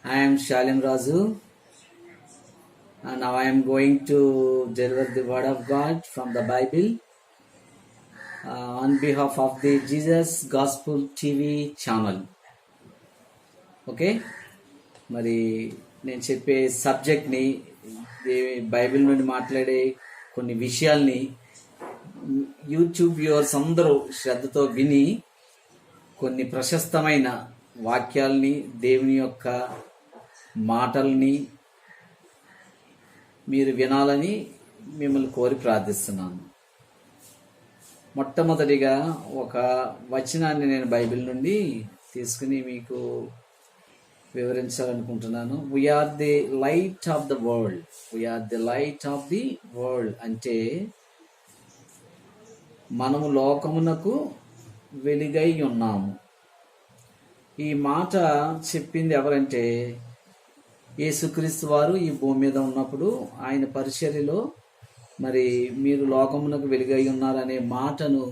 I am Shalim Razu, and now I am going to deliver the word of God from the Bible on behalf of the Jesus Gospel TV channel. Okay, మరి నేను చెప్పే సబ్జెక్ట్ని, Bible నుండి మాట్లాడే కొన్ని విషయాల్ని YouTube viewers అందరూ శ్రద్ధతో విని కొన్ని ప్రశస్తమైన వాక్యాల్ని, దేవుని యొక్క మాటల్ని మీరు వినాలని మిమ్మల్ని కోరి ప్రార్థిస్తున్నాను. మొట్టమొదటిగా ఒక వచనాన్ని నేను బైబిల్ నుండి తీసుకుని మీకు వివరించాలనుకుంటున్నాను. We are the light of the world. We are the light of the world అంటే మనము లోకమునకు వెలుగై ఉన్నాము. ఈ మాట చెప్పింది ఎవరంటే యేసుక్రీస్తు వారు ఈ భూమి మీద ఉన్నప్పుడు ఆయన పరిచర్యలో మరి మీరు లోకమునకు వెలుగై ఉన్నారనే మాటను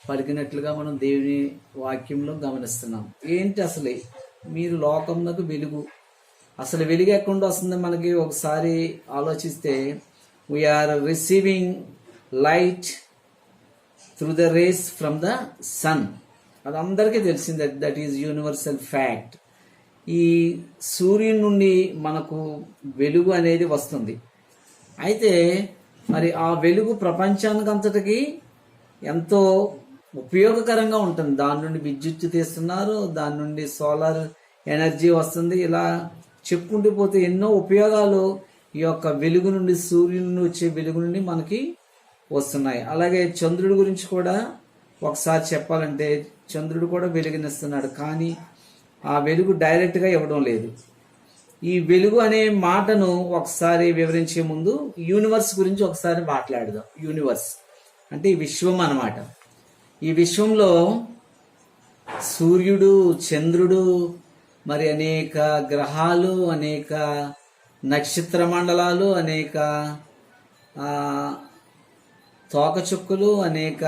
పలికినట్లుగా మనం దేవుని వాక్యంలో గమనిస్తున్నాం. ఏంటి అసలు మీరు లోకమునకు వెలుగు? అసలు వెలుగు ఎక్కడ వస్తుంది మనకి ఒకసారి ఆలోచిస్తే, we are receiving light through the rays from the sun. అది అందరికీ తెలిసింది, దట్ ఈజ్ యూనివర్సల్ ఫ్యాక్ట్. ఈ సూర్యుని నుండి మనకు వెలుగు అనేది వస్తుంది. అయితే మరి ఆ వెలుగు ప్రపంచానికి అంతటికి ఎంతో ఉపయోగకరంగా ఉంటుంది. దాని నుండి విద్యుత్ తీస్తున్నారు, దాని నుండి సోలార్ ఎనర్జీ వస్తుంది. ఇలా చెప్పుకుంటూ పోతే ఎన్నో ఉపయోగాలు ఈ యొక్క వెలుగు నుండి, సూర్యుని నుండి వచ్చే వెలుగు నుండి మనకి వస్తున్నాయి. అలాగే చంద్రుడి గురించి కూడా ఒకసారి చెప్పాలంటే, చంద్రుడు కూడా వెలుగునిస్తున్నాడు, కానీ ఆ వెలుగు డైరెక్ట్గా ఇవ్వడం లేదు. ఈ వెలుగు అనే మాటను ఒకసారి వివరించే ముందు యూనివర్స్ గురించి ఒకసారి మాట్లాడదాం. యూనివర్స్ అంటే ఈ విశ్వం అన్నమాట. ఈ విశ్వంలో సూర్యుడు, చంద్రుడు, మరి అనేక గ్రహాలు, అనేక నక్షత్ర మండలాలు, అనేక తోకచుక్కలు, అనేక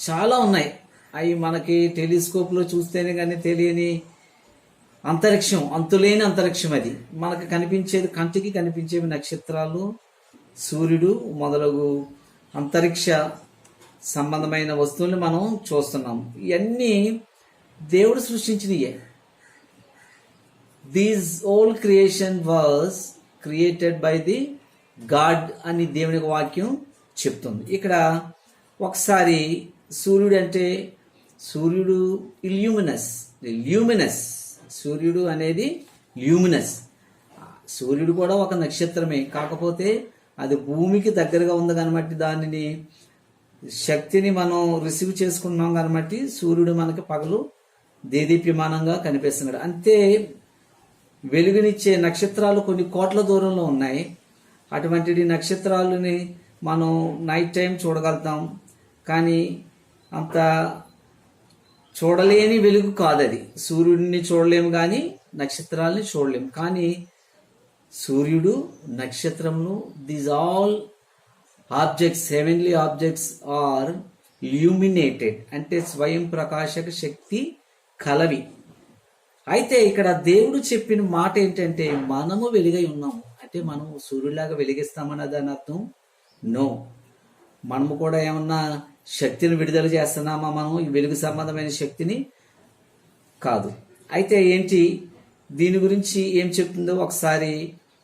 చాలా ఉన్నాయి. అవి మనకి టెలిస్కోప్లో చూస్తేనే కానీ తెలియని అంతరిక్షం, అంతులేని అంతరిక్షం. అది మనకు కనిపించేది, కంటికి కనిపించేవి నక్షత్రాలు, సూర్యుడు మొదలగు అంతరిక్ష సంబంధమైన వస్తువుల్ని మనం చూస్తున్నాం. ఇవన్నీ దేవుడు సృష్టించినయే. These all creation was created by the God అని దేవుని వాక్యం చెప్తుంది. ఇక్కడ ఒకసారి సూర్యుడు అంటే, సూర్యుడు ల్యూమినస్. సూర్యుడు అనేది ల్యూమినస్. సూర్యుడు కూడా ఒక నక్షత్రమే, కాకపోతే అది భూమికి దగ్గరగా ఉంది కాబట్టి దానిని శక్తిని మనం రిసీవ్ చేసుకున్నాం కాబట్టి సూర్యుడు మనకి పగలు దేదీప్యమానంగా కనిపిస్తున్నాడు. అంతే వెలుగునిచ్చే నక్షత్రాలు కొన్ని కోట్ల దూరంలో ఉన్నాయి. అటువంటి నక్షత్రాలని మనం నైట్ టైం చూడగలుగుతాం, కానీ అంత చూడలేని వెలుగు కాదది. సూర్యుడిని చూడలేము కానీ నక్షత్రాలని చూడలేము. కానీ సూర్యుడు, నక్షత్రములు, these all objects, heavenly objects are illuminated అంటే స్వయం ప్రకాశక శక్తి కలవి. అయితే ఇక్కడ దేవుడు చెప్పిన మాట ఏంటంటే, మనము వెలుగై ఉన్నాము అంటే మనం సూర్యుడిలాగా వెలిగిస్తామని దాని అర్థం? నో. మనము కూడా ఏమన్నా శక్తిని విడుదల చేస్తున్నామా? మనం ఈ వెలుగు సంబంధమైన శక్తిని కాదు. అయితే ఏంటి దీని గురించి ఏం చెప్తుందో ఒకసారి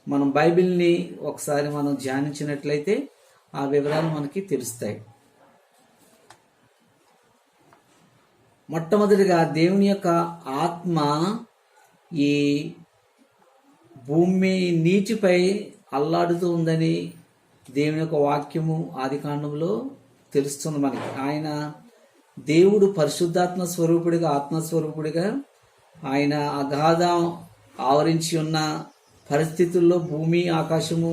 మనం బైబిల్ని ఒకసారి మనం ధ్యానించినట్లయితే ఆ వివరాలు మనకి తెలుస్తాయి. మొట్టమొదటిగా దేవుని యొక్క ఆత్మ ఈ భూమి నీటిపై అల్లాడుతూ ఉందని దేవుని యొక్క వాక్యము ఆదికాండంలో తెలుస్తుంది మనకి. ఆయన దేవుడు పరిశుద్ధాత్మ స్వరూపుడిగా, ఆత్మస్వరూపుడిగా ఆయన అగాధం ఆవరించి ఉన్న పరిస్థితుల్లో, భూమి ఆకాశము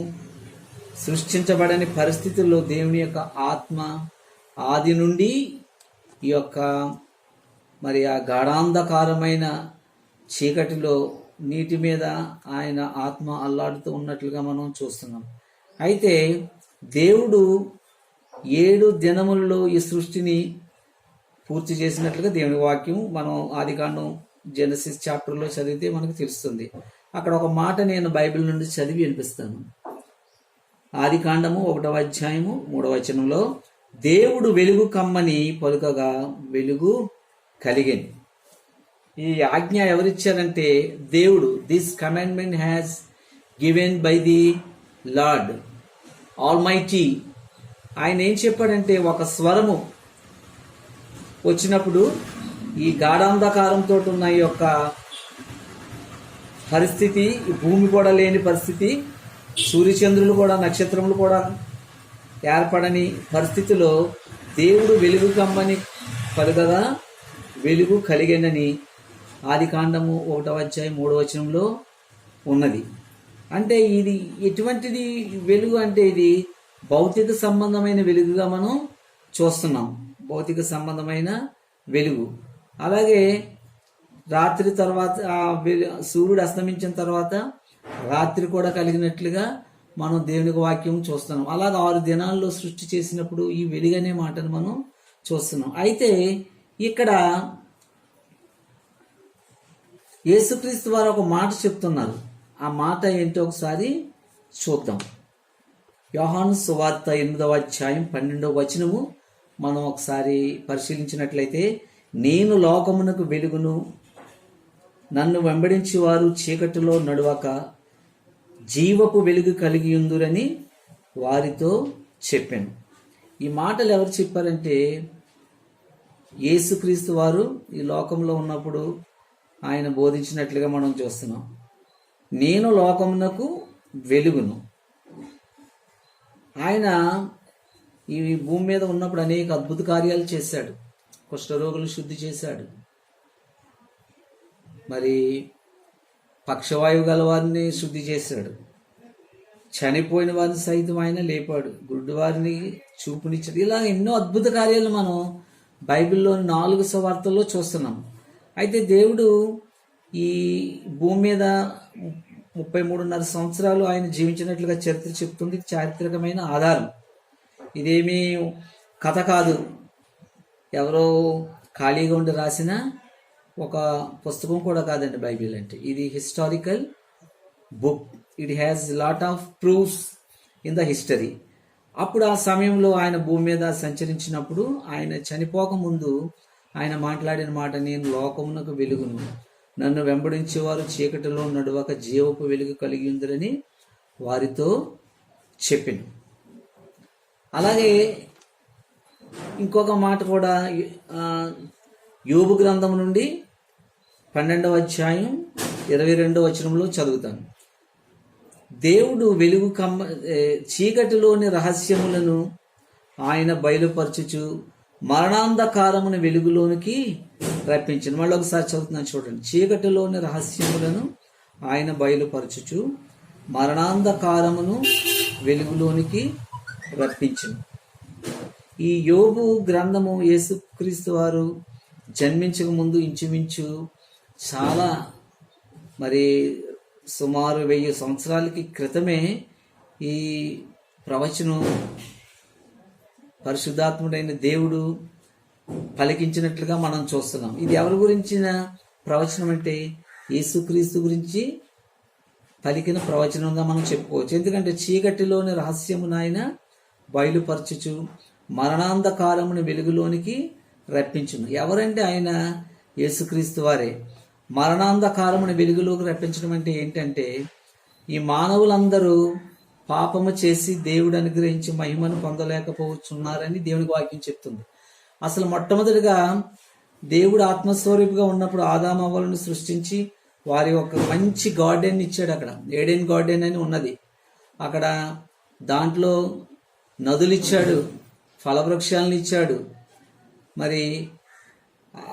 సృష్టించబడని పరిస్థితుల్లో దేవుని యొక్క ఆత్మ ఆది నుండి ఈ యొక్క మరి ఆ గాఢాంధకారమైన చీకటిలో నీటి మీద ఆయన ఆత్మ అల్లాడుతూ ఉన్నట్లుగా మనం చూస్తున్నాం. అయితే దేవుడు 7 దినములలో ఈ సృష్టిని పూర్తి చేసినట్లుగా దేవుని వాక్యం మనం ఆదికాండం జెనసిస్ చాప్టర్లో చదివితే మనకు తెలుస్తుంది. అక్కడ ఒక మాట నేను బైబిల్ నుండి చదివి వినిపిస్తాను. ఆదికాండము 1వ అధ్యాయము 3వ వచనంలో, దేవుడు వెలుగు కమ్మని పలుకగా వెలుగు కలిగెను. ఈ ఆజ్ఞ ఎవరిచ్చారంటే దేవుడు. This commandment has given by the lord almighty. ఆయన ఏం చెప్పాడంటే, ఒక స్వరము వచ్చినప్పుడు ఈ గాఢాంధకారంతో ఉన్న ఈ యొక్క పరిస్థితి, ఈ భూమి కూడా లేని పరిస్థితి, సూర్యచంద్రులు కూడా నక్షత్రములు కూడా ఏర్పడని పరిస్థితిలో దేవుడు వెలుగు కమ్మని పలుకగా వెలుగు కలిగెనని ఆదికాండము 1వ అధ్యాయం 3వ వచనంలో ఉన్నది. అంటే ఇది ఎటువంటిది వెలుగు అంటే ఇది భౌతిక సంబంధమైన వెలుగుగా మనం చూస్తున్నాం. భౌతిక సంబంధమైన వెలుగు. అలాగే రాత్రి తర్వాత సూర్యుడు అస్తమించిన తర్వాత రాత్రి కూడా కలిగినట్లుగా మనం దేవునికి వాక్యం చూస్తున్నాం. అలాగే 6 దినాల్లో సృష్టి చేసినప్పుడు ఈ వెలుగు అనే మాటను మనం చూస్తున్నాం. అయితే ఇక్కడ యేసుక్రీస్తు వారు ఒక మాట చెప్తున్నారు. ఆ మాట ఏంటో ఒకసారి చూద్దాం. యోహాను సువార్త 8వ అధ్యాయం 12వ వచనము మనం ఒకసారి పరిశీలించినట్లయితే, నేను లోకమునకు వెలుగును, నన్ను వెంబడించి వారు చీకటిలో నడవక జీవపు వెలుగు కలిగి ఉందురని వారితో చెప్పాను. ఈ మాటలు ఎవరు చెప్పారంటే యేసుక్రీస్తు వారు ఈ లోకంలో ఉన్నప్పుడు ఆయన బోధించినట్లుగా మనం చూస్తున్నాం. నేను లోకమునకు వెలుగును. ఆయన ఈ భూమి మీద ఉన్నప్పుడు అనేక అద్భుత కార్యాలు చేశాడు. కుష్ఠరోగులు శుద్ధి చేశాడు. మరి పక్షవాయువు గల వారిని శుద్ధి చేశాడు. చనిపోయిన వారిని సైతం ఆయన లేపాడు. గుడ్డి వారిని చూపునిచ్చాడు. ఇలా ఎన్నో అద్భుత కార్యాలు మనం బైబిల్లోని 4 సువార్తల్లో చూస్తున్నాం. అయితే దేవుడు ఈ భూమి మీద 33.5 సంవత్సరాలు ఆయన జీవించినట్లుగా చరిత్ర చెప్తుంది. చారిత్రకమైన ఆధారం. ఇదేమీ కథ కాదు, ఎవరో ఖాళీగా ఉండి రాసిన ఒక పుస్తకం కూడా కాదండి బైబిల్ అంటే. ఇది historical book. It has lot of proofs in the history. అప్పుడు ఆ సమయంలో ఆయన భూమి మీద సంచరించినప్పుడు ఆయన చనిపోక ముందు ఆయన మాట్లాడిన మాట, నేను లోకమునకు వెలుగును, నన్ను వెంబడించేవారు చీకటిలో నడువక జీవపు వెలుగు కలిగి ఉందిరని వారితో చెప్పాను. అలాగే ఇంకొక మాట కూడా యోబు గ్రంథం నుండి 12వ అధ్యాయం 22వ వచనంలో చదువుతాను. దేవుడు వెలుగు చీకటిలోని రహస్యములను ఆయన బయలుపరచుచు మరణాంధకారమును వెలుగులోనికి రప్పించను. మళ్ళీ ఒకసారి చదువుతున్నాను చూడండి. చీకటిలోని రహస్యములను ఆయన బయలుపరచుచు మరణాంధకారమును వెలుగులోనికి రప్పించను. ఈ యోబు గ్రంథము యేసుక్రీస్తు వారు జన్మించక ముందు ఇంచుమించు చాలా మరి సుమారు 1000 సంవత్సరాలకి క్రితమే ఈ ప్రవచనం పరిశుద్ధాత్ముడైన దేవుడు పలికించినట్లుగా మనం చూస్తున్నాం. ఇది ఎవరి గురించిన ప్రవచనం అంటే యేసుక్రీస్తు గురించి పలికిన ప్రవచనంగా మనం చెప్పుకోవచ్చు. ఎందుకంటే చీకటిలోని రహస్యమును ఆయన బయలుపరచుచు మరణాంధకారమును వెలుగులోనికి రప్పించును. ఎవరంటే ఆయన యేసుక్రీస్తు వారే. మరణాంధకారమును వెలుగులోకి రప్పించడం అంటే ఏంటంటే, ఈ మానవులందరూ పాపము చేసి దేవుడు అనుగ్రహించి మహిమను పొందలేకపోతున్నారని దేవునికి వాక్యం చెప్తుంది. అసలు మొట్టమొదటిగా దేవుడు ఆత్మస్వరూపిగా ఉన్నప్పుడు ఆదాము అవ్వలను సృష్టించి వారి ఒక మంచి గార్డెన్ ఇచ్చాడు. అక్కడ ఏడెన్ గార్డెన్ అని ఉన్నది. అక్కడ దాంట్లో నదులు ఇచ్చాడు, ఫలవృక్షాలను ఇచ్చాడు. మరి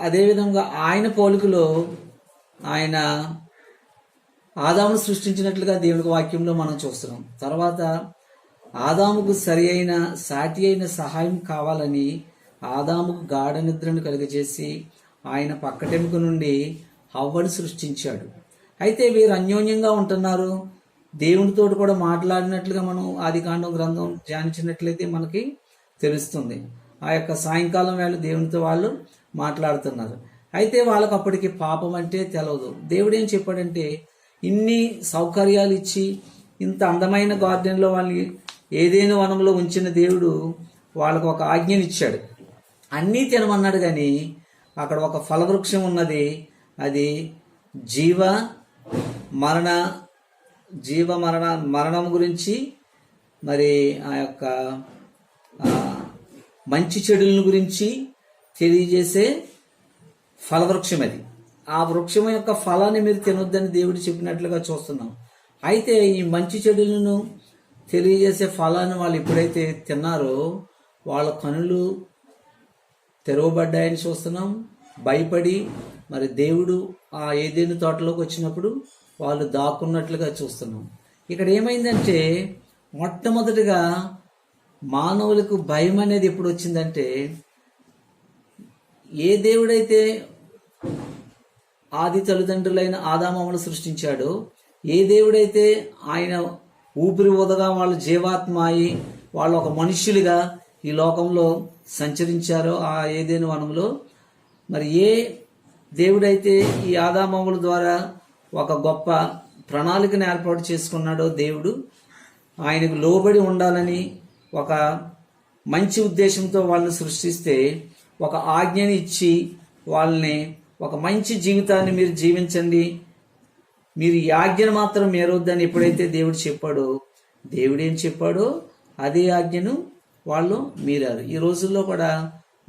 అదేవిధంగా ఆయన పోలికలో ఆయన ఆదామును సృష్టించినట్లుగా దేవునికి వాక్యంలో మనం చూస్తున్నాం. తర్వాత ఆదాముకు సరి అయిన సాటి అయిన సహాయం కావాలని ఆదాముకు గాఢ నిద్రను కలుగజేసి ఆయన పక్కటెముక నుండి హవ్వను సృష్టించాడు. అయితే వీరు అన్యోన్యంగా ఉంటున్నారు. దేవునితో కూడా మాట్లాడినట్లుగా మనం ఆదికాండం గ్రంథం ధ్యానించినట్లయితే మనకి తెలుస్తుంది. ఆ యొక్క సాయంకాలం వేళ దేవునితో వాళ్ళు మాట్లాడుతున్నారు. అయితే వాళ్ళకు అప్పటికి పాపం అంటే తెలవదు. దేవుడు ఏం చెప్పాడంటే, ఇన్ని సౌకర్యాలు ఇచ్చి ఇంత అందమైన గార్డెన్లో వాళ్ళని ఏదైనా వనంలో ఉంచిన దేవుడు వాళ్ళకు ఒక ఆజ్ఞనిచ్చాడు, అన్నీ తినమన్నాడు. కానీ అక్కడ ఒక ఫలవృక్షం ఉన్నది, అది జీవ మరణం గురించి, మరి ఆ యొక్క మంచి చెడుల గురించి తెలియజేసే ఫలవృక్షం అది. ఆ వృక్షం యొక్క ఫలాన్ని మీరు తినొద్దని దేవుడు చెప్పినట్లుగా చూస్తున్నాం. అయితే ఈ మంచి చెడులను తెలియజేసే ఫలాన్ని వాళ్ళు ఎప్పుడైతే తిన్నారో వాళ్ళ కనులు తెరవబడ్డాయని చూస్తున్నాం. భయపడి మరి దేవుడు ఆ ఏదైనా తోటలోకి వచ్చినప్పుడు వాళ్ళు దాక్కున్నట్లుగా చూస్తున్నాం. ఇక్కడ ఏమైందంటే మొట్టమొదటిగా మానవులకు భయం అనేది ఎప్పుడు వచ్చిందంటే, ఏ దేవుడైతే ఆది తల్లిదండ్రులైన ఆదామమ్మను సృష్టించాడో, ఏ దేవుడైతే ఆయన ఊపిరి ఊదగా వాళ్ళు జీవాత్మ అయి వాళ్ళు ఒక మనుష్యులుగా ఈ లోకంలో సంచరించారో ఆ ఏదైనా వనంలో, మరి ఏ దేవుడైతే ఈ ఆదామమ్మల ద్వారా ఒక గొప్ప ప్రణాళికను ఏర్పాటు చేసుకున్నాడో దేవుడు, ఆయనకు లోబడి ఉండాలని ఒక మంచి ఉద్దేశంతో వాళ్ళని సృష్టిస్తే ఒక ఆజ్ఞని ఇచ్చి వాళ్ళని ఒక మంచి జీవితాన్ని మీరు జీవించండి, మీరు ఈ ఆజ్ఞను మాత్రం మేరొద్దని ఎప్పుడైతే దేవుడు చెప్పాడో, దేవుడు ఏం చెప్పాడో అదే ఆజ్ఞను వాళ్ళు మీరారు. ఈ రోజుల్లో కూడా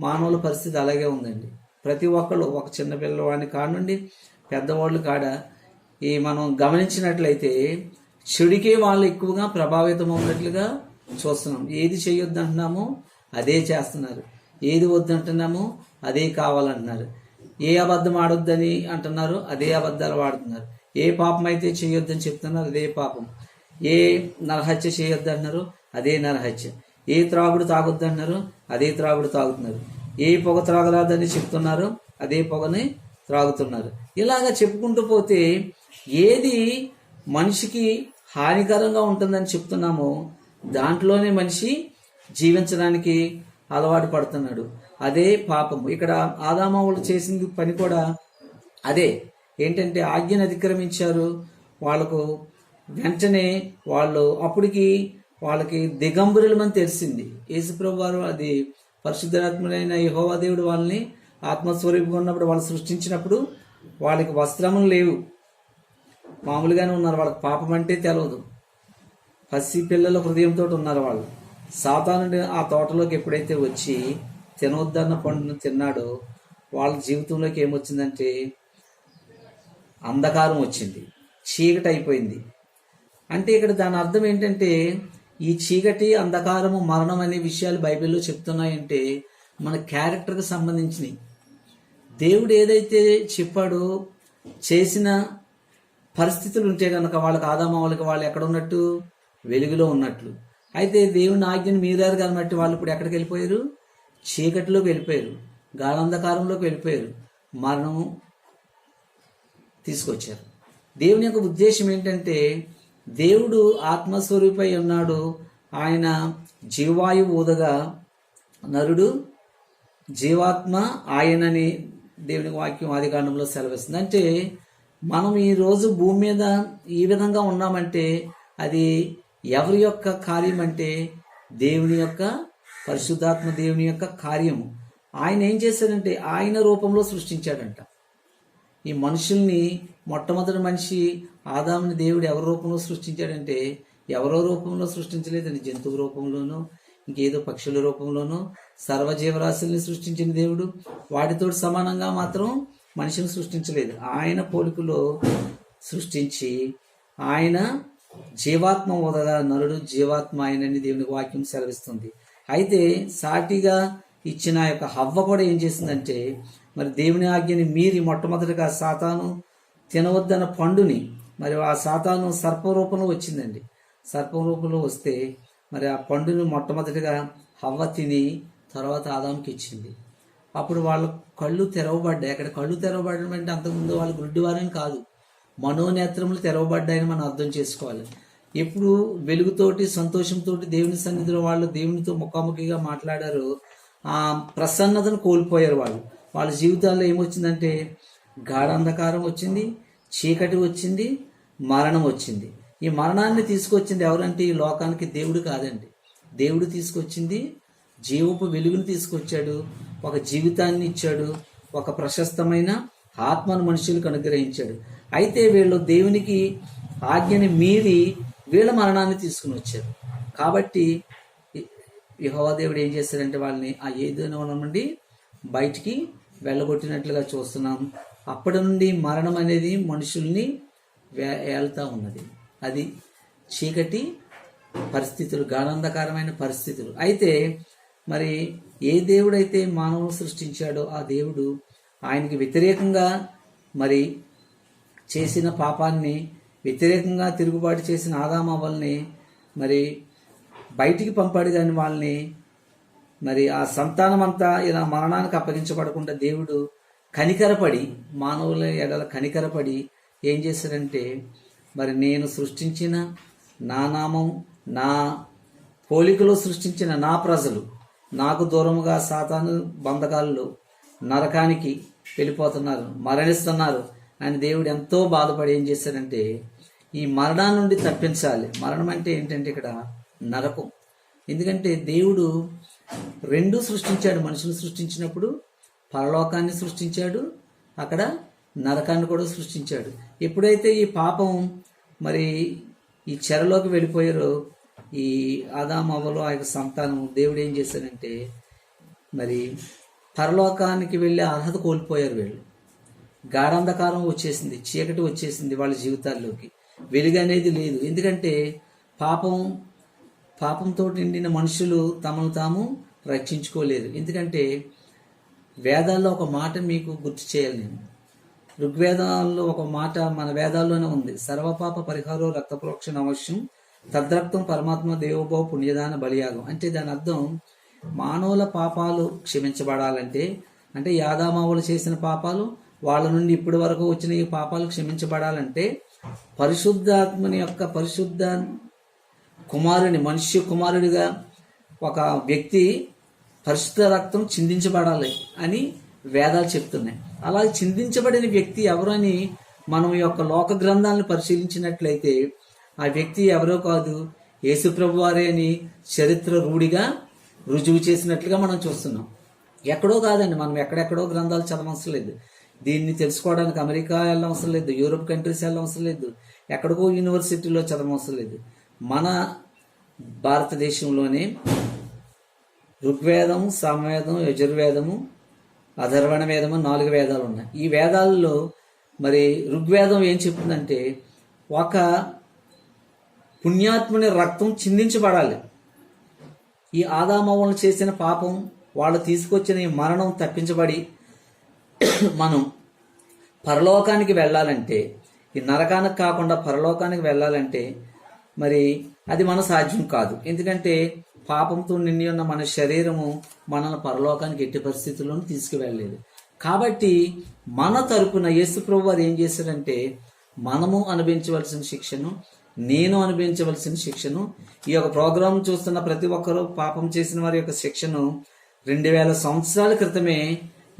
మానవుల పరిస్థితి అలాగే ఉందండి. ప్రతి ఒక్కళ్ళు, ఒక చిన్న పిల్లవాడిని కానుండి పెద్దవాళ్ళు కాడ మనం గమనించినట్లయితే చెడుకే వాళ్ళు ఎక్కువగా ప్రభావితం అవుతున్నట్లుగా చూస్తున్నాం. ఏది చేయొద్దు అంటున్నామో అదే చేస్తున్నారు, ఏది వద్దంటున్నామో అదే కావాలంటున్నారు. ఏ అబద్ధం ఆడొద్దని అంటున్నారు, అదే అబద్ధాలు వాడుతున్నారు. ఏ పాపం అయితే చేయొద్దని చెప్తున్నారు, అదే పాపం. ఏ నరహత్య చేయొద్దు అంటున్నారు, అదే నరహత్య. ఏ త్రాగుడు తాగొద్దు అంటున్నారు, అదే త్రాగుడు తాగుతున్నారు. ఏ పొగ త్రాగరాదని చెప్తున్నారు, అదే పొగని త్రాగుతున్నారు. ఇలాగా చెప్పుకుంటూ పోతే ఏది మనిషికి హానికరంగా ఉంటుందని చెప్తున్నామో దాంట్లోనే మనిషి జీవించడానికి అలవాటు పడుతున్నాడు. అదే పాపము. ఇక్కడ ఆదామవులు చేసిన పని కూడా అదే. ఏంటంటే ఆజ్ఞను అతిక్రమించారు. వాళ్ళకు వెంటనే అప్పటికి వాళ్ళకి దిగంబరులమని తెలిసింది. యేసుప్రభు వారు అది పరిశుద్ధాత్ముడైన యెహోవా దేవుడు వాళ్ళని ఆత్మస్వరూపంగా ఉన్నప్పుడు వాళ్ళు సృష్టించినప్పుడు వాళ్ళకి వస్త్రములు లేవు, మామూలుగానే ఉన్నారు. వాళ్ళకి పాపం అంటే తెలియదు, పసి పిల్లల హృదయంతో ఉన్నారు వాళ్ళు. సాతానుడు ఆ తోటలోకి ఎప్పుడైతే వచ్చి తినవద్దన్న పండును తిన్నాడో వాళ్ళ జీవితంలోకి ఏమొచ్చిందంటే అంధకారం వచ్చింది, చీకటి అయిపోయింది. అంటే ఇక్కడ దాని అర్థం ఏంటంటే ఈ చీకటి, అంధకారము, మరణం అనే విషయాలు బైబిల్లో చెప్తున్నాయంటే మన క్యారెక్టర్కి సంబంధించినవి. దేవుడు ఏదైతే చెప్పాడో చేసిన పరిస్థితులు ఉంటే కనుక వాళ్ళకి ఆదామవులకి వాళ్ళు ఎక్కడ ఉన్నట్టు, వెలుగులో ఉన్నట్లు. అయితే దేవుని ఆజ్ఞను మీరారు కాబట్టి వాళ్ళు ఇప్పుడు ఎక్కడికి వెళ్ళిపోయారు, చీకటిలోకి వెళ్ళిపోయారు, గాఢంధకారంలోకి వెళ్ళిపోయారు, మరణం తీసుకొచ్చారు. దేవుని యొక్క ఉద్దేశం ఏంటంటే దేవుడు ఆత్మస్వరూపై ఉన్నాడు, ఆయన జీవాయువు ఊదగా నరుడు జీవాత్మ ఆయనని దేవుని వాక్యం ఆదికాండంలో సెలవిస్తుంది. అంటే మనం ఈరోజు భూమి మీద ఈ విధంగా ఉన్నామంటే అది ఎవరి యొక్క కార్యం అంటే దేవుని యొక్క, పరిశుద్ధాత్మ దేవుని యొక్క కార్యము. ఆయన ఏం చేశాడంటే ఆయన రూపంలో సృష్టించాడంట ఈ మనుషుల్ని. మొట్టమొదటి మనిషి ఆదాముని దేవుడు ఎవరి రూపంలో సృష్టించాడంటే ఎవరో రూపంలో సృష్టించలేదండి, జంతువు రూపంలోనూ ఇంకేదో పక్షుల రూపంలోనూ సర్వజీవరాశుల్ని సృష్టించిన దేవుడు వాటితో సమానంగా మాత్రం మనిషిని సృష్టించలేదు. ఆయన పోలికలో సృష్టించి ఆయన జీవాత్మ ఊదగా నరుడు జీవాత్మ ఆయనని దేవుని వాక్యం సెలవిస్తుంది. అయితే సాటిగా ఇచ్చిన యొక్క హవ్వ కూడా ఏం చేసిందంటే మరి దేవుని ఆజ్ఞని మీరి మొట్టమొదటిగా సాతాను తినవద్దన్న పండుని, మరి ఆ సాతాను సర్పరూపంలో వచ్చిందండి. సర్పరూపంలో వస్తే మరి ఆ పండుని మొట్టమొదటిగా హవ్వ తిని తర్వాత ఆదాముకి ఇచ్చింది. అప్పుడు వాళ్ళ కళ్ళు తెరవబడ్డాయి. అక్కడ కళ్ళు తెరవబడడం అంటే అంతకుముందు వాళ్ళు గుడ్డివారని కాదు, మనోనేత్రములు తెరవబడ్డాయని మనం అర్థం చేసుకోవాలి. ఎప్పుడు వెలుగుతోటి సంతోషంతో దేవుని సన్నిధిలో వాళ్ళు దేవునితో ముఖాముఖిగా మాట్లాడారు, ఆ ప్రసన్నతను కోల్పోయారు. వాళ్ళ జీవితాల్లో ఏమొచ్చిందంటే గాఢ అంధకారం వచ్చింది, చీకటి వచ్చింది, మరణం వచ్చింది. ఈ మరణాన్ని తీసుకొచ్చింది ఎవరంటే ఈ లోకానికి దేవుడు కాదండి. దేవుడు తీసుకొచ్చింది జీవపు వెలుగును తీసుకొచ్చాడు, ఒక జీవితాన్ని ఇచ్చాడు, ఒక ప్రశస్తమైన ఆత్మను మనుషులకు అనుగ్రహించాడు. అయితే వీళ్ళు దేవునికి ఆజ్ఞని మీరి వీళ్ళ మరణాన్ని తీసుకుని వచ్చారు. కాబట్టి యెహోవా దేవుడు ఏం చేశాడంటే వాళ్ళని ఆ ఏదైనా నుండి బయటికి వెళ్ళగొట్టినట్లుగా చూస్తున్నాం. అప్పటి నుండి మరణం అనేది మనుషుల్ని ఏళ్తా ఉన్నది. అది చీకటి పరిస్థితులు, గాఢాంధకారమైన పరిస్థితులు. అయితే మరి ఏ దేవుడైతే మానవుని సృష్టించాడో ఆ దేవుడు ఆయనకి వ్యతిరేకంగా మరి చేసిన పాపాన్ని, వ్యతిరేకంగా తిరుగుబాటు చేసిన ఆదాము అవ్వల్ని మరి బయటికి పంపాడు. కానీ వాళ్ళని మరి ఆ సంతానం అంతా ఇలా మరణానికి అప్పగించబడకుండా దేవుడు కనికరపడి, మానవుల ఎడల కనికరపడి ఏం చేశారంటే మరి నేను సృష్టించిన నా నామం, నా పోలికలో సృష్టించిన నా ప్రజలు నాకు దూరముగా సాతాను బంధకాల్లో నరకానికి వెళ్ళిపోతున్నారు, మరణిస్తున్నారు అని దేవుడు ఎంతో బాధపడి ఏం చేశారంటే ఈ మరణాన్ని నుండి తప్పించాలి. మరణం అంటే ఏంటంటే ఇక్కడ నరకం. ఎందుకంటే దేవుడు రెండు సృష్టించాడు. మనుషులు సృష్టించినప్పుడు పరలోకాన్ని సృష్టించాడు, అక్కడ నరకాన్ని కూడా సృష్టించాడు. ఎప్పుడైతే ఈ పాపం మరి ఈ చెరలోకి వెళ్ళిపోయారో ఈ ఆదాము అవ్వలు ఆ యొక్క సంతానం, దేవుడు ఏం చేశాడంటే మరి పరలోకానికి వెళ్ళే అర్హత కోల్పోయారు. వీళ్ళు గాఢాంధకారం వచ్చేసింది, చీకటి వచ్చేసింది వాళ్ళ జీవితాల్లోకి, వెలుగు అనేది లేదు. ఎందుకంటే పాపంతో నిండిన మనుషులు తమను తాము రక్షించుకోలేరు. ఎందుకంటే వేదాల్లో ఒక మాట మీకు గుర్తు చేయాలి నేను. ఋగ్వేదాల్లో ఒక మాట మన వేదాల్లోనే ఉంది. సర్వపాప పరిహారో రక్త ప్రోక్షణ అవశ్యం తద్రక్తం పరమాత్మ దేవోభవ పుణ్యదాన బలియాగం. అంటే దాని అర్థం మానవుల పాపాలు క్షమించబడాలంటే, అంటే యాదామావులు చేసిన పాపాలు వాళ్ళ నుండి ఇప్పటి వరకు వచ్చిన ఈ పాపాలు క్షమించబడాలంటే పరిశుద్ధాత్మని యొక్క పరిశుద్ధ కుమారుని, మనుష్య కుమారుడిగా ఒక వ్యక్తి పరిశుద్ధ రక్తం చిందించబడాలి అని వేదాలు చెప్తున్నాయి. అలా చిందించబడిన వ్యక్తి ఎవరని మనం ఈ యొక్క లోక గ్రంథాలను పరిశీలించినట్లయితే ఆ వ్యక్తి ఎవరో కాదు, యేసుప్రభు వారే అని చరిత్ర రూఢిగా రుజువు చేసినట్లుగా మనం చూస్తున్నాం. ఎక్కడో కాదండి, మనం ఎక్కడెక్కడో గ్రంథాలు చదవవసరం లేదు. దీన్ని తెలుసుకోవడానికి అమెరికా వెళ్ళవసరం లేదు, యూరోప్ కంట్రీస్ వెళ్ళవసరం లేదు, ఎక్కడికో యూనివర్సిటీలో చదవవసరం లేదు. మన భారతదేశంలోనే ఋగ్వేదం, సామవేదం, యజుర్వేదము, అధర్వణ వేదము 4 వేదాలు ఉన్నాయి. ఈ వేదాలలో మరి ఋగ్వేదం ఏం చెప్తుందంటే ఒక పుణ్యాత్ముని రక్తం చిందించబడాలి. ఈ ఆదామవ్వలు చేసిన పాపం, వాళ్ళు తీసుకొచ్చిన ఈ మరణం తప్పించబడి మనం పరలోకానికి వెళ్ళాలంటే, ఈ నరకానికి కాకుండా పరలోకానికి వెళ్ళాలంటే మరి అది మన సాధ్యం కాదు. ఎందుకంటే పాపంతో నిండి ఉన్న మన శరీరము మనల్ని పరలోకానికి ఎట్టి పరిస్థితుల్లోనూ తీసుకువెళ్ళలేదు. కాబట్టి మన తరపున యేసుప్రభు వారు ఏం చేశారంటే మనము అనుభవించవలసిన శిక్షను, నేను అనుభవించవలసిన శిక్షను, ఈ యొక్క ప్రోగ్రాం చూస్తున్న ప్రతి ఒక్కరూ పాపం చేసిన వారి యొక్క శిక్షను 2000 సంవత్సరాల క్రితమే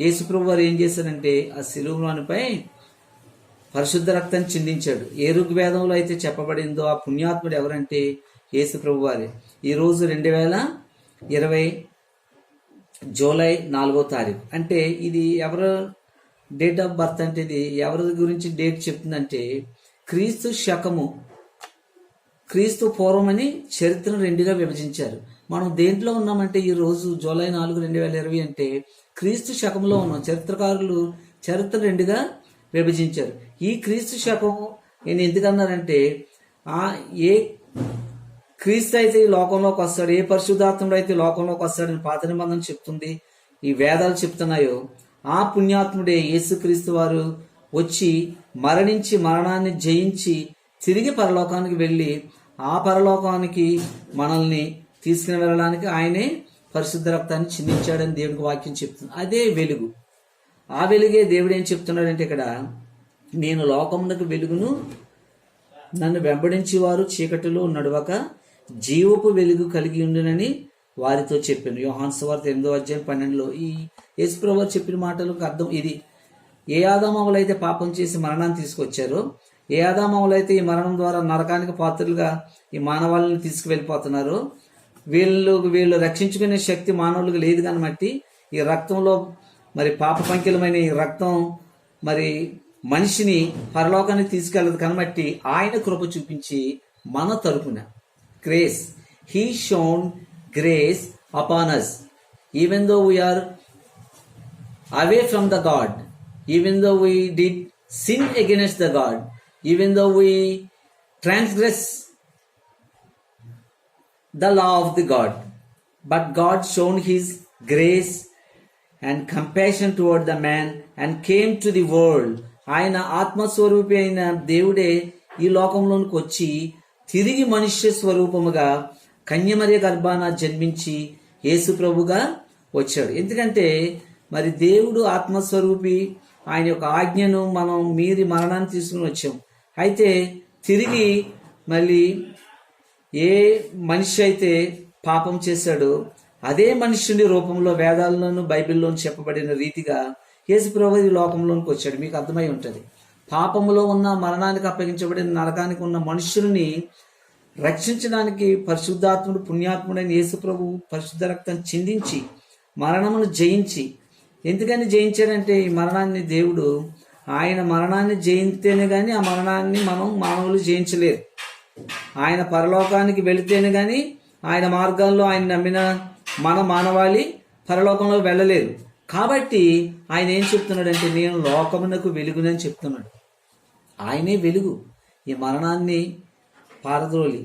యేసుప్రభు వారు ఏం చేశారంటే ఆ శిలువలోనిపై పరిశుద్ధ రక్తాన్ని చిందించాడు. ఏ ఋగ్వేదంలో అయితే చెప్పబడిందో ఆ పుణ్యాత్ముడు ఎవరంటే యేసుప్రభు వారే. ఈరోజు 2020 జూలై 4వ తారీఖు. అంటే ఇది ఎవరు డేట్ ఆఫ్ బర్త్ అంటే ఇది ఎవరి గురించి డేట్ చెప్తుందంటే క్రీస్తు శకము, క్రీస్తు పూర్వం అని చరిత్రను 2గా విభజించారు. మనం దేంట్లో ఉన్నామంటే ఈ రోజు జూలై 4, 2020 అంటే క్రీస్తు శకంలో ఉన్నాం. చరిత్రకారులు చరిత్ర 2గా విభజించారు. ఈ క్రీస్తు శకం నేను ఎందుకన్నారంటే ఏ క్రీస్తు అయితే ఈ లోకంలోకి వస్తాడు, ఏ పరిశుద్ధాత్ముడు అయితే లోకంలోకి వస్తాడని పాత నిబంధన చెప్తుంది, ఈ వేదాలు చెప్తున్నాయో ఆ పుణ్యాత్ముడే యేసుక్రీస్తు వారు వచ్చి మరణించి మరణాన్ని జయించి తిరిగి పరలోకానికి వెళ్ళి ఆ పరలోకానికి మనల్ని తీసుకుని వెళ్ళడానికి ఆయనే పరిశుద్ధ రక్తాన్ని చిందించాడని దేవునికి వాక్యం చెప్తుంది. అదే వెలుగు. ఆ వెలుగే దేవుడు ఏం చెప్తున్నాడంటే ఇక్కడ నేను లోకమునకు వెలుగును, నన్ను వెంబడించి వారు చీకటిలో నడవక జీవపు వెలుగు కలిగి ఉండునని వారితో చెప్పాను. యోహాను సువార్త 8:12 ఈ యేసుప్రభు వారు చెప్పిన మాటలకు అర్థం ఇది. ఏ ఆదామవులైతే పాపం చేసి మరణాన్ని తీసుకొచ్చారో ఏ ఆదామవులైతే ఈ మరణం ద్వారా నరకానికి పాత్రలుగా ఈ మానవాళిని తీసుకువెళ్ళిపోతున్నారో వీళ్ళు రక్షించుకునే శక్తి మానవులకు లేదు కాబట్టి ఈ రక్తంలో మరి పాప పంకిలమైన ఈ రక్తం మరి మనిషిని పరలోకానికి తీసుకెళ్ళదు కనబట్టి ఆయన కృప చూపించి మన తరపున grace he shown grace upon us even though we are away from the God, even though we did sin against the God, even though we transgress the law of the God, but God shown his grace and compassion toward the man and came to the world. ఆయన ఆత్మస్వరూపి అయిన దేవుడే ఈ లోకంలోనికి వచ్చి తిరిగి మనుష్య స్వరూపముగా కన్యమర్య గర్భాన జన్మించి యేసు ప్రభుగా వచ్చాడు. ఎందుకంటే మరి దేవుడు ఆత్మస్వరూపి, ఆయన యొక్క ఆజ్ఞను మనం మీరి మరణాన్ని తీసుకుని వచ్చాం. అయితే తిరిగి మళ్ళీ ఏ మనిషి అయితే పాపం చేశాడో అదే మనుష్యుని రూపంలో వేదాల్లోనూ బైబిల్లోనూ చెప్పబడిన రీతిగా యేసు ప్రభు ఈ లోకంలోనికి వచ్చాడు. మీకు అర్థమై ఉంటుంది. పాపములో ఉన్న మరణానికి అప్పగించబడిన నరకానికి ఉన్న మనుష్యుల్ని రక్షించడానికి పరిశుద్ధాత్ముడు పుణ్యాత్ముడైన యేసు ప్రభు పరిశుద్ధ రక్తం చిందించి మరణమును జయించి, ఎందుకని జయించాడంటే ఈ మరణాన్ని దేవుడు ఆయన మరణాన్ని జయిస్తేనే కానీ ఆ మరణాన్ని మానవులు జయించలేరు. ఆయన పరలోకానికి వెళితేనే కానీ ఆయన మార్గాల్లో ఆయన నమ్మిన మన మానవాళి పరలోకంలో వెళ్ళలేరు. కాబట్టి ఆయన ఏం చెప్తున్నాడంటే నేను లోకమునకు వెలుగునని చెప్తున్నాడు. ఆయనే వెలుగు. ఈ మరణాన్ని పారద్రోలి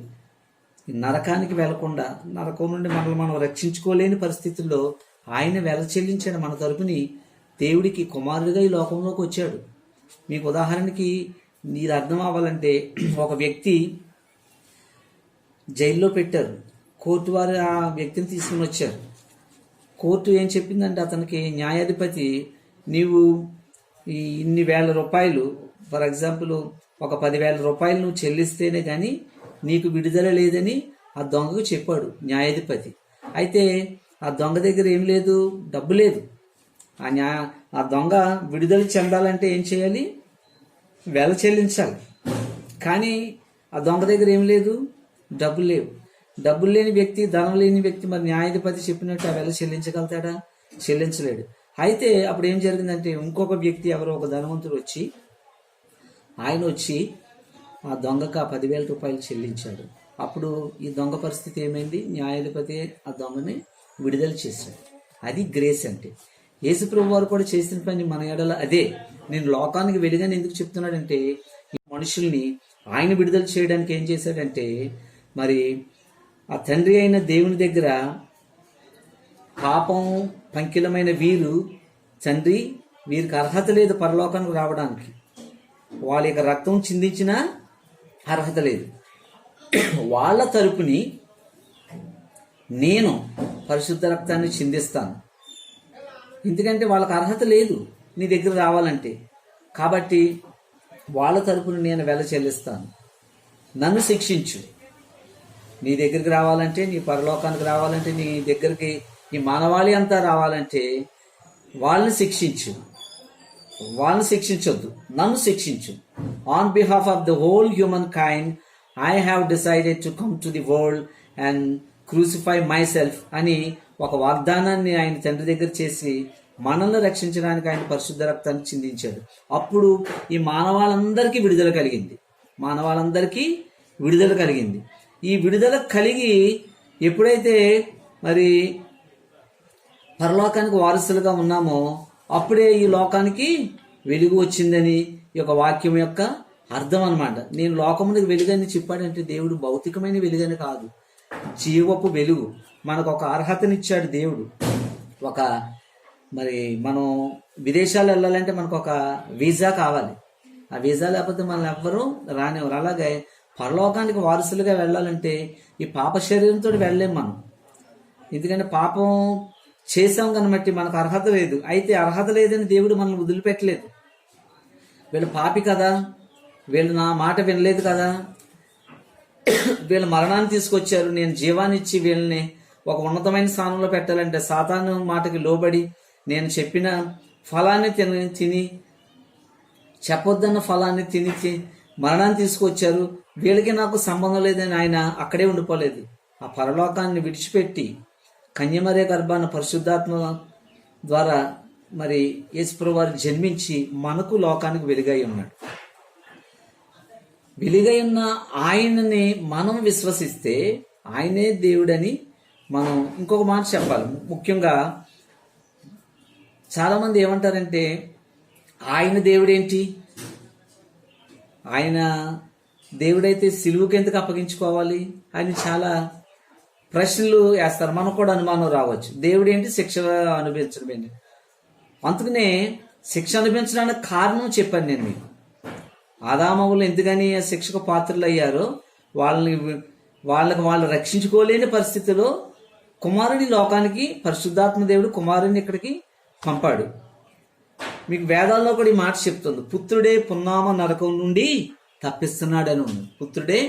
నరకానికి వెళ్లకుండా, నరకం నుండి మనల్ని మనం రక్షించుకోలేని పరిస్థితుల్లో ఆయన వెల చెల్లించాడు. మన తరపుని దేవుడికి కుమారుడిగా ఈ లోకంలోకి వచ్చాడు. మీకు ఉదాహరణకి ఇది అర్థం అవ్వాలంటే, ఒక వ్యక్తి జైల్లో పెట్టారు. కోర్టు వారు ఆ వ్యక్తిని తీసుకుని వచ్చారు. కోర్టు ఏం చెప్పిందంటే అతనికి, న్యాయాధిపతి నీవు ఇన్ని వేల రూపాయలు, ఫర్ ఎగ్జాంపుల్ ఒక 10,000 రూపాయలు నువ్వు చెల్లిస్తేనే కానీ నీకు విడుదల లేదని ఆ దొంగకు చెప్పాడు న్యాయాధిపతి. అయితే ఆ దొంగ దగ్గర ఏం లేదు, డబ్బు లేదు. ఆ దొంగ విడుదల చెందాలంటే ఏం చేయాలి, వెల చెల్లించాలి. కానీ ఆ దొంగ దగ్గర ఏం లేదు, డబ్బులు లేవు. డబ్బులు లేని వ్యక్తి, ధనం లేని వ్యక్తి మరి న్యాయాధిపతి చెప్పినట్టు ఆ వెల చెల్లించగలుగుతాడా? చెల్లించలేడు. అయితే అప్పుడు ఏం జరిగిందంటే ఇంకొక వ్యక్తి, ఎవరో ఒక ధనవంతుడు వచ్చి ఆయన వచ్చి ఆ దొంగకు ఆ 10,000 రూపాయలు చెల్లించాడు. అప్పుడు ఈ దొంగ పరిస్థితి ఏమైంది, న్యాయాధిపతి ఆ దొంగని విడుదల చేశాడు. అది గ్రేస్ అంటే. యేసుప్రభు వారు కూడా చేసిన పని మన ఎడల అదే. నేను లోకానికి వెలుగని ఎందుకు చెప్తున్నాడంటే, ఈ మనుషుల్ని ఆయన విడుదల చేయడానికి ఏం చేశాడంటే, మరి ఆ తండ్రి అయిన దేవుని దగ్గర పాపం పంకిలమైన తండ్రి వీరికి అర్హత లేదు పరలోకానికి రావడానికి, వాళ్ళ యొక్క రక్తం చిందించిన అర్హత లేదు. వాళ్ళ తరపుని నేను పరిశుద్ధ రక్తాన్ని చిందిస్తాను. ఎందుకంటే వాళ్ళకి అర్హత లేదు నీ దగ్గర రావాలంటే. కాబట్టి వాళ్ళ తరపున నేను వెల చెల్లిస్తాను. నన్ను శిక్షించు. నీ దగ్గరికి రావాలంటే, నీ పరలోకానికి రావాలంటే, నీ దగ్గరికి ఈ మానవాళి అంతా రావాలంటే వాళ్ళని శిక్షించు. వాళ్ళని శిక్షించొద్దు, నన్ను శిక్షించు. On behalf of the whole human kind I have decided to come to the world and crucify myself అని ఒక వాగ్దానాన్ని ఆయన తండ్రి దగ్గర చేసి మనల్ని రక్షించడానికి ఆయన పరిశుద్ధ రక్తాన్ని చిందించాడు. అప్పుడు ఈ మానవాళ్ళందరికీ విడుదల కలిగింది. ఈ విడుదల కలిగి ఎప్పుడైతే మరి పరలోకానికి వారసులుగా ఉన్నామో అప్పుడే ఈ లోకానికి వెలుగు వచ్చిందని ఈ యొక్క వాక్యం యొక్క అర్థం అన్నమాట. నేను లోకమునికి వెలుగని చెప్పాడంటే దేవుడు భౌతికమైన వెలుగని కాదు, జీవపు వెలుగు. మనకు ఒక అర్హతనిచ్చాడు దేవుడు. మరి మనం విదేశాలు వెళ్ళాలంటే మనకు ఒక వీసా కావాలి. ఆ వీసా లేకపోతే మనం ఎవ్వరూ రానివ్వరు. అలాగే పరలోకానికి వారసులుగా వెళ్ళాలంటే ఈ పాప శరీరంతో వెళ్ళలేం మనం. ఎందుకంటే పాపం చేసాం కనబట్టి మనకు అర్హత లేదు. అయితే అర్హత లేదని దేవుడు మనల్ని వదిలిపెట్టలేదు. వీళ్ళు పాపి కదా, వీళ్ళు నా మాట వినలేదు కదా, వీళ్ళు మరణాన్ని తీసుకొచ్చారు, నేను జీవాన్ని ఇచ్చి వీళ్ళని ఒక ఉన్నతమైన స్థానంలో పెట్టాలంటే సాతాను మాటకి లోబడి నేను చెప్పిన ఫలాన్ని తిని చెప్పొద్దన్న ఫలాన్ని తిని మరణాన్ని తీసుకొచ్చారు. వీళ్ళకి నాకు సంబంధం లేదని ఆయన అక్కడే ఉండిపోలేదు. ఆ పరలోకాన్ని విడిచిపెట్టి కన్యమర్య గర్భాన పరిశుద్ధాత్మ ద్వారా మరి యేసుప్రభు వారు జన్మించి మనకు లోకానికి వెలుగై ఉన్నాడు. వెలుగై ఉన్న ఆయనని మనం విశ్వసిస్తే ఆయనే దేవుడని మనం ఇంకొక మాట చెప్పాలి. ముఖ్యంగా చాలామంది ఏమంటారంటే ఆయన దేవుడేంటి, ఆయన దేవుడైతే సిలువుకి ఎందుకు అప్పగించుకోవాలి అని చాలా ప్రశ్నలు వేస్తారు. మనకు కూడా అనుమానం రావచ్చు. దేవుడు ఏంటి, శిక్ష అనుభవించడం ఏంటి. అందుకనే శిక్ష అనుభవించడానికి కారణం చెప్పాను నేను మీకు. ఆదామవులు ఎందుకని ఆ శిక్షకు పాత్రలు అయ్యారో వాళ్ళకి వాళ్ళు రక్షించుకోలేని పరిస్థితిలో కుమారుని లోకానికి పరిశుద్ధాత్మ దేవుడు కుమారుని ఇక్కడికి పంపాడు. మీకు వేదాల్లో కూడా ఈ మాట చెప్తుంది, పుత్రుడే పున్నామ నరకం నుండి తప్పిస్తున్నాడని ఉంది. పుత్రుడే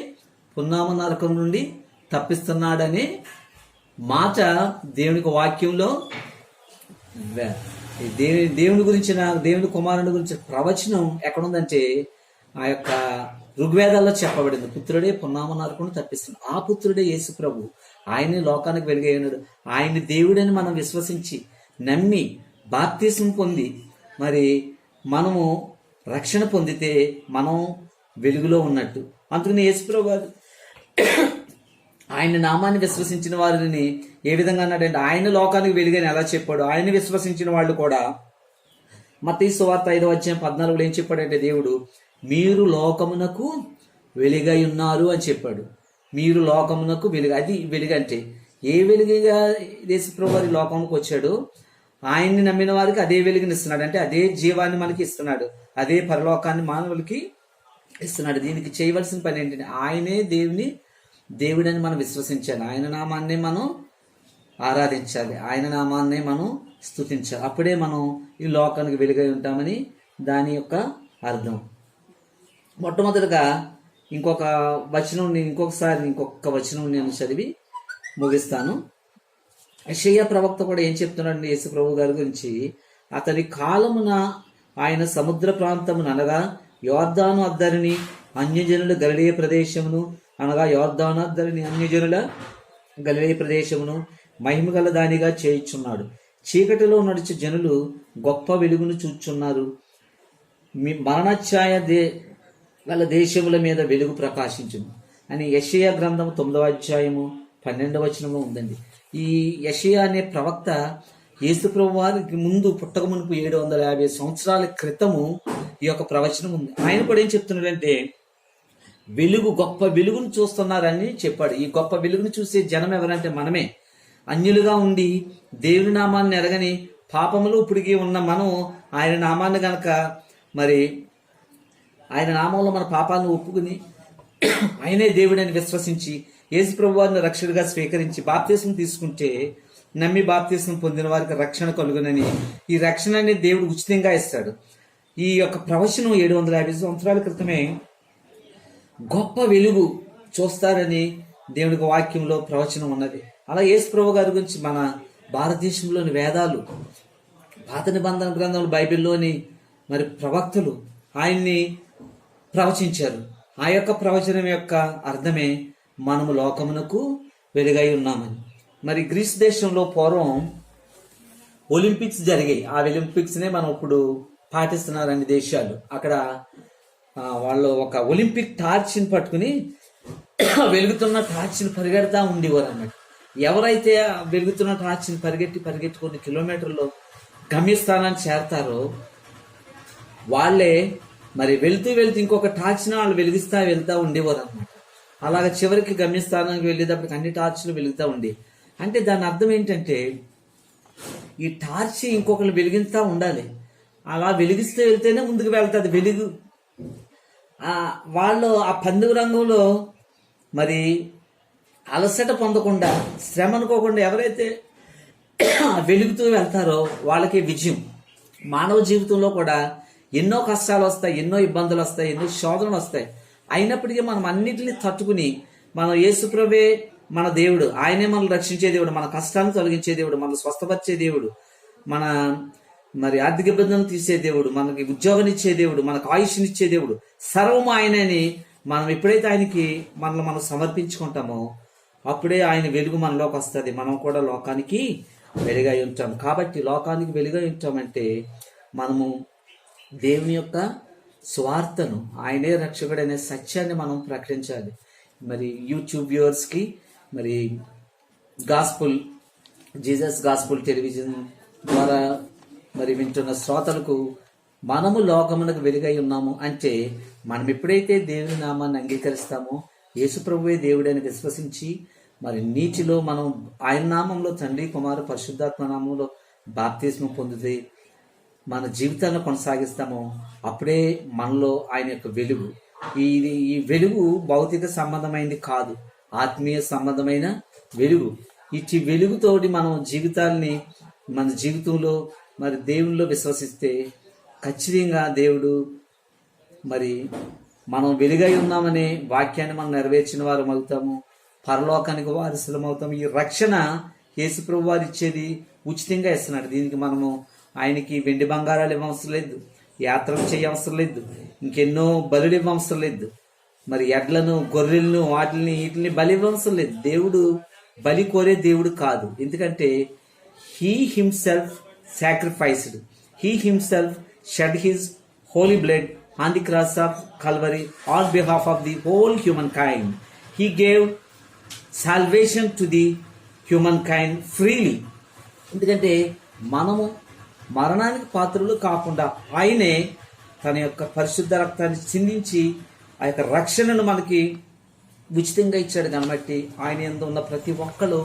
పున్నామ నరకం నుండి తప్పిస్తున్నాడనే మాట దేవునికి వాక్యంలో దేవుని గురించిన దేవుని కుమారుని గురించి ప్రవచనం ఎక్కడుందంటే ఆ యొక్క ఋగ్వేదాల్లో చెప్పబడింది. పుత్రుడే పున్నామ నరకుని తప్పిస్తున్నాడు. ఆ పుత్రుడే యేసు ప్రభు. ఆయనే లోకానికి వెలుగై ఉన్నాడు. ఆయన్ని దేవుడని మనం విశ్వసించి నమ్మి బాప్తిసం పొంది మరి మనము రక్షణ పొందితే మనం వెలుగులో ఉన్నట్టు. అందుకని యేసు ప్రభు ఆయన నామాన్ని విశ్వసించిన వారిని ఏ విధంగా అన్నాడంటే ఆయన లోకానికి వెలుగని ఎలా చెప్పాడు. ఆయన విశ్వసించిన వాళ్ళు కూడా మత్తయి సువార్త 5:14 ఏం చెప్పాడంటే దేవుడు మీరు లోకమునకు వెలుగై ఉన్నారు అని చెప్పాడు. మీరు లోకమునకు వెలుగు. అది వెలుగంటే ఏ వెలుగుగా యేసుప్రభు వారి లోకంలోకి వచ్చాడు, ఆయన్ని నమ్మిన వారికి అదే వెలుగునిస్తున్నాడు. అంటే అదే జీవాన్ని మనకి ఇస్తున్నాడు, అదే పరలోకాన్ని మానవులకి ఇస్తున్నాడు. దీనికి చేయవలసిన పని ఏంటంటే ఆయనే దేవుడని మనం విశ్వసించాలి. ఆయన నామాన్నే మనం ఆరాధించాలి, ఆయన నామాన్నే మనం స్తుతించాలి. అప్పుడే మనం ఈ లోకానికి వెలుగై ఉంటామని దాని యొక్క అర్థం. మొట్టమొదటిగా ఇంకొక వచనం నేను చదివి ముగిస్తాను. యెషయా ప్రవక్త కూడా ఏం చెప్తున్నాడు యేసు ప్రభు గారి గురించి, అతని కాలమున ఆయన సముద్ర ప్రాంతమును అనగా యోర్దాను అద్దరిని అన్యజనుల గలిలయ ప్రదేశమును అనగా యోర్దాను అద్దరిని అన్యజనుల గలిలయ ప్రదేశమును మహిమగల దానిగా చేయుచున్నాడు. చీకటిలో నడిచే జనులు గొప్ప వెలుగును చూచున్నారు. మీ మరణఛాయ గల దేశముల మీద వెలుగు ప్రకాశించును అని యెషయా గ్రంథం 9:12 ఉందండి. ఈ యెషయా అనే ప్రవక్త యేసుప్రభు వారికి ముందు పుట్టక మునుపు 750 సంవత్సరాల క్రితము ఈ యొక్క ప్రవచనం ఉంది. ఆయన కూడా ఏం చెప్తున్నాడంటే గొప్ప వెలుగును చూస్తున్నారని చెప్పాడు. ఈ గొప్ప వెలుగును చూసే జనం ఎవరంటే మనమే. అన్యులుగా ఉండి దేవుని నామాన్ని ఎరగని పాపములు ఇప్పటికీ ఉన్న మనం ఆయన నామాన్ని గనక మరి ఆయన నామంలో మన పాపాలను ఒప్పుకుని ఆయనే దేవుడని విశ్వసించి యేసు ప్రభు వారిని రక్షకుడిగా స్వీకరించి బాప్తిసం తీసుకుంటే, నమ్మి బాప్తిసం పొందిన వారికి రక్షణ కలుగునని, ఈ రక్షణ అనేది దేవుడు ఉచితంగా ఇస్తాడు. ఈ యొక్క ప్రవచనం 750 సంవత్సరాల క్రితమే గొప్ప వెలుగు చూస్తారని దేవునికి వాక్యంలో ప్రవచనం ఉన్నది. అలా యేసు ప్రభు గారి గురించి మన భారతదేశంలోని వేదాలు, పాత నిబంధన గ్రంథాలు, బైబిల్లోని మరి ప్రవక్తలు ఆయన్ని ప్రవచించారు. ఆ యొక్క ప్రవచనం యొక్క అర్థమే మనము లోకమునకు వెలుగై ఉన్నామని. మరి గ్రీస్ దేశంలో పూర్వం ఒలింపిక్స్ జరిగాయి. ఆ ఒలింపిక్స్నే మనం ఇప్పుడు పాటిస్తున్నారు అన్ని దేశాలు. అక్కడ వాళ్ళు ఒక ఒలింపిక్ టార్చ్ని పట్టుకుని వెలుగుతున్న టార్చ్ని పరిగెడతా ఉండేవారు అన్నమాట. ఎవరైతే వెలుగుతున్న టార్చ్ని పరిగెట్టి కొన్ని కిలోమీటర్లు గమ్యస్థానాన్ని చేరతారో వాళ్ళే మరి వెళ్తూ ఇంకొక టార్చ్ని వాళ్ళు వెలుగుతా ఉండేవారు అన్నమాట. అలాగ చివరికి గమ్యస్థానానికి వెళ్ళేటప్పటికి అన్ని టార్చ్లు వెలుగుతూ ఉండే. అంటే దాని అర్థం ఏంటంటే ఈ టార్చ్ ఇంకొకరు వెలిగిస్తూ ఉండాలి. అలా వెలిగిస్తూ వెళ్తేనే ముందుకు వెళ్తుంది వెలుగు. వాళ్ళు ఆ పందుగ రంగంలో మరి అలసట పొందకుండా, శ్రమ అనుకోకుండా ఎవరైతే వెలుగుతూ వెళ్తారో వాళ్ళకి విజయం. మానవ జీవితంలో కూడా ఎన్నో కష్టాలు వస్తాయి, ఎన్నో ఇబ్బందులు వస్తాయి, ఎన్నో శోధనలు వస్తాయి. అయినప్పటికీ మనం అన్నిటిని తట్టుకుని మనం యేసుప్రభే మన దేవుడు, ఆయనే మనల్ని రక్షించే దేవుడు, మన కష్టాలను తొలగించే దేవుడు, మనల్ని స్వస్థపరిచే దేవుడు, మన మరి ఆర్థిక ఇబ్బందులను తీసే దేవుడు, మనకి ఉద్యోగం ఇచ్చే దేవుడు, మనకు ఆయుష్నిచ్చే దేవుడు, సర్వం ఆయనని మనం ఎప్పుడైతే ఆయనకి మనల్ని మనం సమర్పించుకుంటామో అప్పుడే ఆయన వెలుగు మనలోకి వస్తుంది. మనం కూడా లోకానికి వెలుగై ఉంటాం. కాబట్టి లోకానికి వెలుగై ఉంటామంటే మనము దేవుని యొక్క స్వార్థను, ఆయనే రక్షకుడు అనే సత్యాన్ని మనం ప్రకటించాలి. మరి యూట్యూబ్ వ్యూవర్స్కి, మరి గాస్పుల్ జీసస్ గాస్పుల్ టెలివిజన్ ద్వారా మరి వింటున్న శ్రోతలకు మనము లోకమునకు వెలుగై ఉన్నాము అంటే మనం ఎప్పుడైతే దేవుని నామాన్ని అంగీకరిస్తామో, యేసుప్రభువే దేవుడని విశ్వసించి మరి నీటిలో మనం ఆయన నామంలో తండ్రి కుమారు పరిశుద్ధాత్మ నామంలో బాప్తిస్మం పొందితే మన జీవితాన్ని కొనసాగిస్తామో అప్పుడే మనలో ఆయన యొక్క వెలుగు, ఈ వెలుగు భౌతిక సంబంధమైనది కాదు, ఆత్మీయ సంబంధమైన వెలుగు. ఇచ్చి వెలుగుతోటి మనం జీవితాల్ని మన జీవితంలో మరి దేవునిలో విశ్వసిస్తే ఖచ్చితంగా దేవుడు మరి మనం వెలుగై ఉన్నామనే వాక్యాన్ని మనం నెరవేర్చిన వారు అవుతాము, పరలోకానికి వారసులం అవుతాము. ఈ రక్షణ యేసుప్రభు వారు ఇచ్చేది ఉచితంగా ఇస్తున్నాడు. దీనికి మనము ఆయనకి వెండి బంగారాలు ఇవ్వవసరం లేదు, యాత్రలు చేయవసరం లేదు, ఇంకెన్నో బలులు ఇవ్వవసరం లేదు, మరి ఎడ్లను గొర్రెలను వీటిని బలి ఇవ్వవసరం లేదు. దేవుడు బలి కోరే దేవుడు కాదు. ఎందుకంటే he himself sacrificed, he himself shed his holy blood on the cross of Calvary on behalf of the whole human kind. He gave salvation to the human kind freely. ఎందుకంటే మనము మరణానికి పాత్రలు కాకుండా ఆయనే తన యొక్క పరిశుద్ధ రక్తాన్ని చిందించి ఆ యొక్క రక్షణను మనకి ఉచితంగా ఇచ్చాడు. కాబట్టి ఆయన యందు ఉన్న ప్రతి ఒక్కరు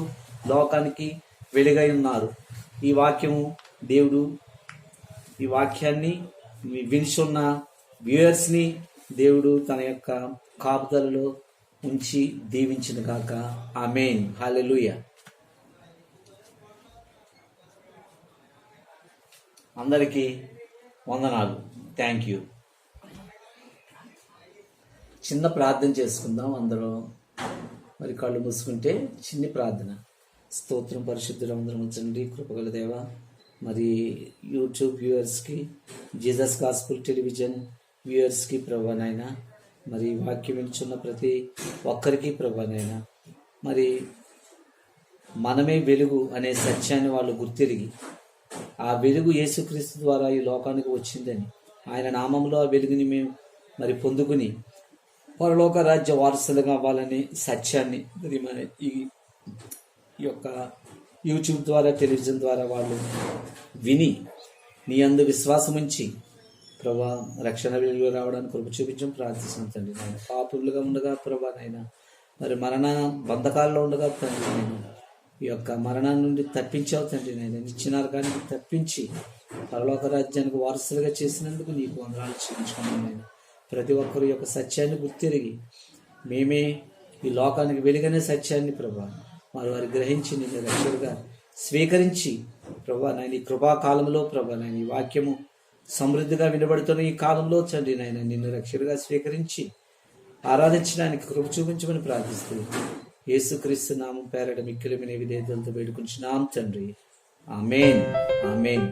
లోకానికి వెలుగై ఉన్నారు. ఈ వాక్యము దేవుడు ఈ వాక్యాన్ని వినిచున్న వ్యూయర్స్ని దేవుడు తన యొక్క కాపుదలలో ఉంచి దీవించిన గాక. ఆమేన్. హల్లెలూయా. అందరికీ వందనాలు. Thank you. చిన్న ప్రార్థన చేసుకుందాం అందరూ. మరి కళ్ళు మూసుకుంటే చిన్ని ప్రార్థన. స్తోత్రం పరిశుద్ధులు అందరం తండ్రి, కృపగల దేవ, మరి యూట్యూబ్ వ్యూవర్స్కి, జీసస్ గాస్పుల్ టెలివిజన్ వ్యూవర్స్కి ప్రభానైనా, మరి వాక్యం వింటున్న ప్రతి ఒక్కరికి ప్రభానైనా, మరి మనమే వెలుగు అనే సత్యాన్ని వాళ్ళు గుర్తిరిగి ఆ వెలుగు యేసుక్రీస్తు ద్వారా ఈ లోకానికి వచ్చిందని, ఆయన నామంలో ఆ వెలుగుని మేము మరి పొందుకుని పరలోక రాజ్య వారసులుగా అవ్వాలనే సత్యాన్ని మరి మన ఈ యొక్క యూట్యూబ్ ద్వారా, టెలివిజన్ ద్వారా వాళ్ళు విని నీ అందు విశ్వాసం ఉంచి ప్రభా రక్షణ వెలుగులో రావడానికి కృప చూపించడం ప్రార్థిస్తున్నాం తండ్రి. నేను పాపులుగా ఉండగా ప్రభా నైనా, మరి మరణ బంధకాల్లో ఉండగా తండ్రి, నేను ఈ యొక్క మరణాన్ని నుండి తప్పించావు తండ్రి. నేను ఇచ్చిన నరకానికి తప్పించి పరలోక రాజ్యానికి వారసులుగా చేసినందుకు నీకు వందనాలు చెల్లించుకున్నాను. నేను ప్రతి ఒక్కరు యొక్క సత్యాన్ని గుర్తిరిగి మేమే ఈ లోకానికి వెలుగనే సత్యాన్ని ప్రభా వారు గ్రహించి నిన్ను రక్షకుడిగా స్వీకరించి ప్రభా నేను ఈ కృపాకాలంలో ప్రభా నేను ఈ వాక్యము సమృద్ధిగా వినబడుతున్న ఈ కాలంలో తండ్రి నాయన నిన్ను రక్షకుడిగా స్వీకరించి ఆరాధించడానికి కృప చూపించమని ప్రార్థిస్తూ యేసుక్రీస్తు నామం పేరట మిక్కిలి వినే విధేయతలతో వేడుకుంటున్నాం తండ్రి. ఆమేన్. ఆమేన్.